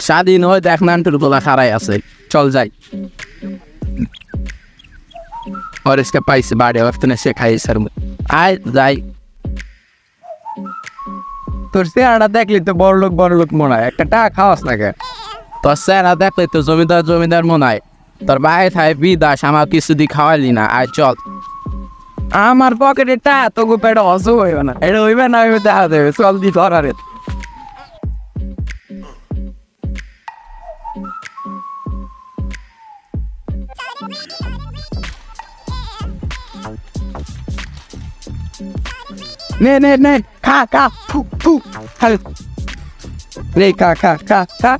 স্বাধীন হয়ে দেখ নান্টুর গোলা খারাই আছে, চল যাই। অরেসকে পাইছে বাড়ি অর্থনে সে খাইছে আয় যাই। তোর চেহারাটা দেখলি তো বড় লোক মনে হয়, একটা টাকা খাওয়াস না কে? তোর চেহারা দেখলে তো জমিদার মনে হয়। তোর বাইরে থাই বিদাস, আমার কিছু দিয়ে খাওয়ালি না, আয় চল। আমার পকেটে টাকা তোকে পেটে অসুখ হইবে না, এটা হইবে না হইবে দেখা দেবে, চল দি ধরারে। নে খা ফু নে খা